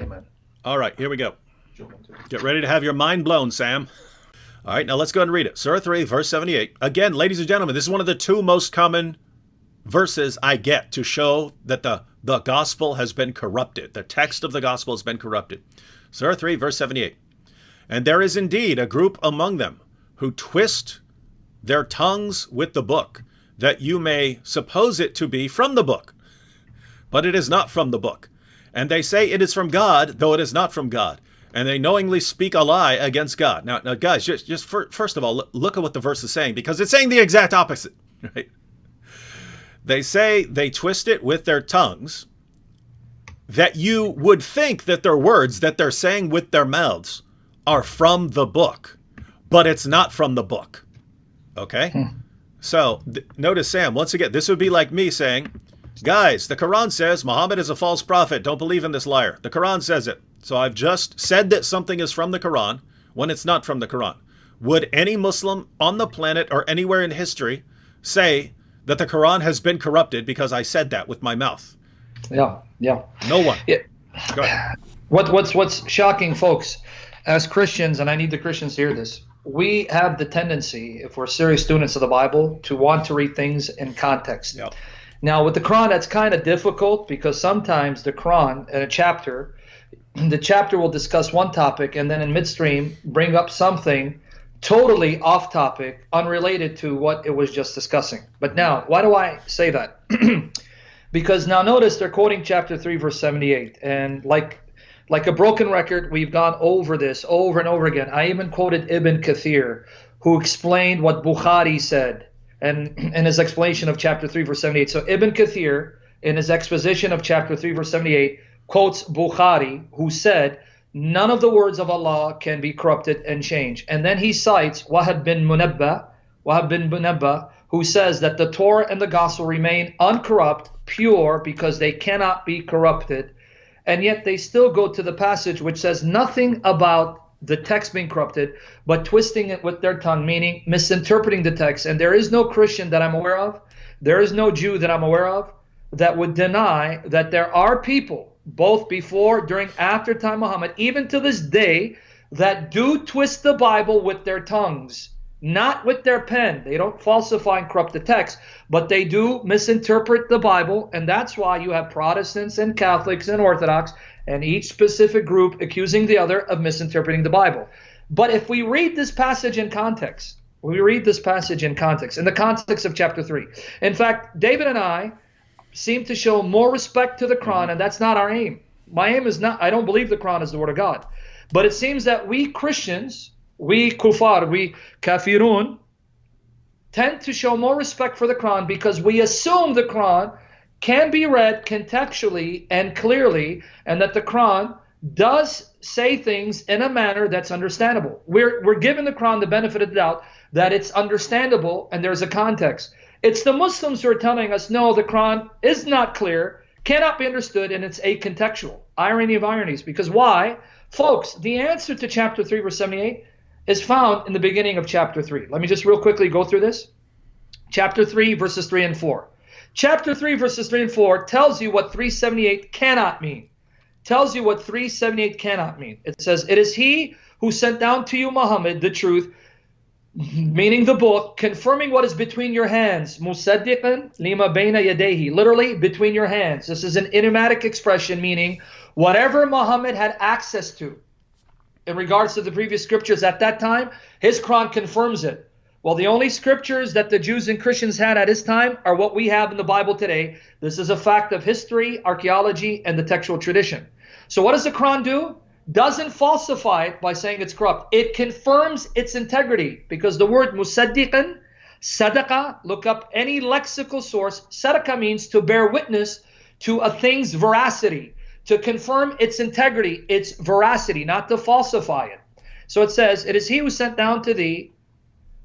Amen. All right, here we go. Get ready to have your mind blown, Sam. All right, now let's go ahead and read it. Surah 3, verse 78. Again, ladies and gentlemen, this is one of the two most common verses I get to show that the gospel has been corrupted. The text of the gospel has been corrupted. Surah 3, verse 78. And there is indeed a group among them who twist their tongues with the book, that you may suppose it to be from the book. But it is not from the book. And they say it is from God, though it is not from God. And they knowingly speak a lie against God. Now guys, first of all, look at what the verse is saying, because it's saying the exact opposite, right? They say they twist it with their tongues, that you would think that their words that they're saying with their mouths are from the book, but it's not from the book. Okay? So notice, Sam, once again, this would be like me saying, guys, the Quran says Muhammad is a false prophet. Don't believe in this liar. The Quran says it. So I've just said that something is from the Quran when it's not from the Quran. Would any Muslim on the planet or anywhere in history say that the Quran has been corrupted because I said that with my mouth? Yeah. No one. Yeah. Go ahead. What's shocking, folks, as Christians, and I need the Christians to hear this, we have the tendency, if we're serious students of the Bible, to want to read things in context. Yep. Now, with the Quran, that's kind of difficult, because sometimes the Quran, in a chapter, the chapter will discuss one topic and then in midstream bring up something totally off topic, unrelated to what it was just discussing. But now, why do I say that? Because now notice they're quoting chapter 3, verse 78. And like a broken record, we've gone over this over and over again. I even quoted Ibn Kathir, who explained what Bukhari said and in his explanation of chapter 3, verse 78. So Ibn Kathir, in his exposition of chapter 3, verse 78, quotes Bukhari, who said, none of the words of Allah can be corrupted and changed. And then he cites Wahab bin Munabbah, who says that the Torah and the Gospel remain uncorrupt, pure, because they cannot be corrupted. And yet they still go to the passage which says nothing about the text being corrupted, but twisting it with their tongue, meaning misinterpreting the text. And there is no Christian that I'm aware of, there is no Jew that I'm aware of, that would deny that there are people, both before, during, after time Muhammad, even to this day, that do twist the Bible with their tongues, not with their pen. They don't falsify and corrupt the text, but they do misinterpret the Bible. And that's why you have Protestants and Catholics and Orthodox and each specific group accusing the other of misinterpreting the Bible. But if we read this passage in context, in the context of chapter 3, in fact, David and I seem to show more respect to the Quran, and that's not our aim. My aim is not, I don't believe the Quran is the word of God. But it seems that we Christians, we kuffar, we kafirun, tend to show more respect for the Quran because we assume the Quran can be read contextually and clearly, and that the Quran does say things in a manner that's understandable. We're giving the Quran the benefit of the doubt that it's understandable and there's a context. It's the Muslims who are telling us, no, the Quran is not clear, cannot be understood, and it's acontextual. Irony of ironies. Because why? Folks, the answer to chapter 3, verse 78 is found in the beginning of chapter 3. Let me just real quickly go through this. Chapter 3, verses 3 and 4. Chapter 3, verses 3 and 4 tells you what 378 cannot mean. Tells you what 378 cannot mean. It says, it is he who sent down to you, Muhammad, the truth, meaning the book, confirming what is between your hands. Musaddiqan lima bayna yadayhi. Literally, between your hands. This is an idiomatic expression meaning whatever Muhammad had access to in regards to the previous scriptures at that time, his Quran confirms it. Well, the only scriptures that the Jews and Christians had at his time are what we have in the Bible today. This is a fact of history, archaeology, and the textual tradition. So what does the Quran do? Doesn't falsify it by saying it's corrupt. It confirms its integrity, because the word musaddiqan, sadaqa, look up any lexical source. Sadaqa means to bear witness to a thing's veracity, to confirm its integrity, its veracity, not to falsify it. So it says, it is he who sent down to thee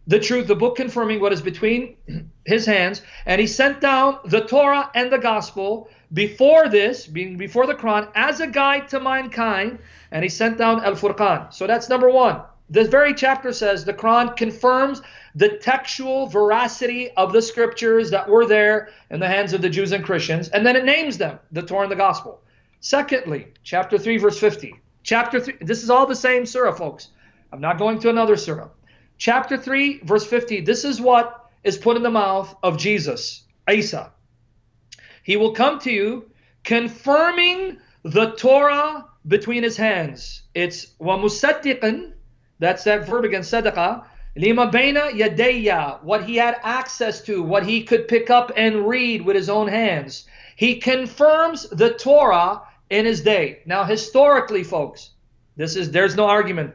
the truth, the book confirming what is between his hands, and he sent down the Torah and the Gospel before this, being before the Quran, as a guide to mankind, and he sent down Al-Furqan. So that's number one. This very chapter says the Quran confirms the textual veracity of the scriptures that were there in the hands of the Jews and Christians, and then it names them, the Torah and the Gospel. Secondly, chapter 3, verse 50. Chapter 3, this is all the same surah, folks. I'm not going to another surah. Chapter 3, verse 50. This is what is put in the mouth of Jesus, Isa. He will come to you confirming the Torah between his hands. It's وَمُصَدِّقًا, that's that verb again, sadaqa, lima bayna yadayya, what he had access to, what he could pick up and read with his own hands. He confirms the Torah in his day. Now, historically, folks, there's no argument.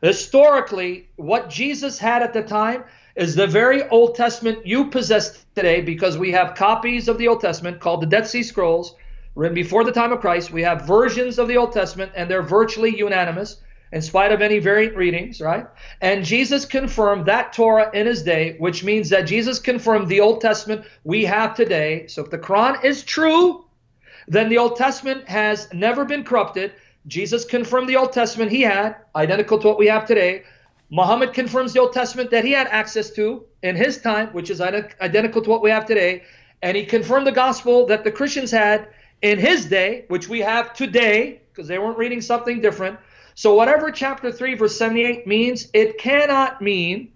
Historically, what Jesus had at the time is the very Old Testament you possess today, because we have copies of the Old Testament called the Dead Sea Scrolls, written before the time of Christ. We have versions of the Old Testament, and they're virtually unanimous in spite of any variant readings, right? And Jesus confirmed that Torah in his day, which means that Jesus confirmed the Old Testament we have today. So if the Quran is true, then the Old Testament has never been corrupted. Jesus confirmed the Old Testament he had, identical to what we have today. Muhammad confirms the Old Testament that he had access to in his time, which is identical to what we have today. And he confirmed the gospel that the Christians had in his day, which we have today, because they weren't reading something different. So whatever chapter 3, verse 78 means, it cannot mean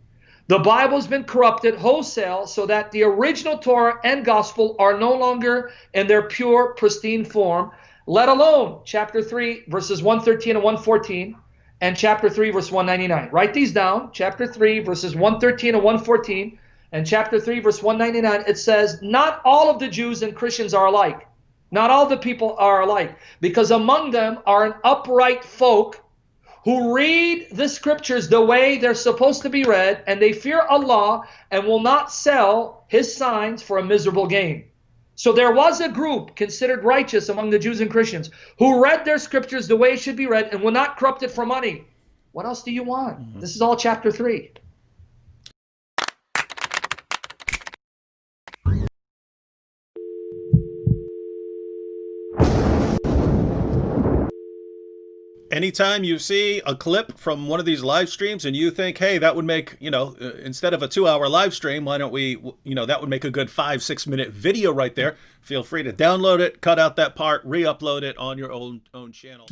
the Bible's been corrupted wholesale so that the original Torah and gospel are no longer in their pure, pristine form, let alone chapter 3, verses 113 and 114, and chapter 3, verse 199. Write these down. Chapter 3, verses 113 and 114, and chapter 3, verse 199. It says, not all of the Jews and Christians are alike. Not all the people are alike, because among them are an upright folk who read the scriptures the way they're supposed to be read, and they fear Allah and will not sell his signs for a miserable gain. So there was a group considered righteous among the Jews and Christians who read their scriptures the way it should be read and will not corrupt it for money. What else do you want? Mm-hmm. This is all chapter 3. Anytime you see a clip from one of these live streams and you think, hey, that would make, instead of a 2-hour live stream, why don't we, that would make a good 5-6 minute video right there. Feel free to download it, cut out that part, re-upload it on your own channel.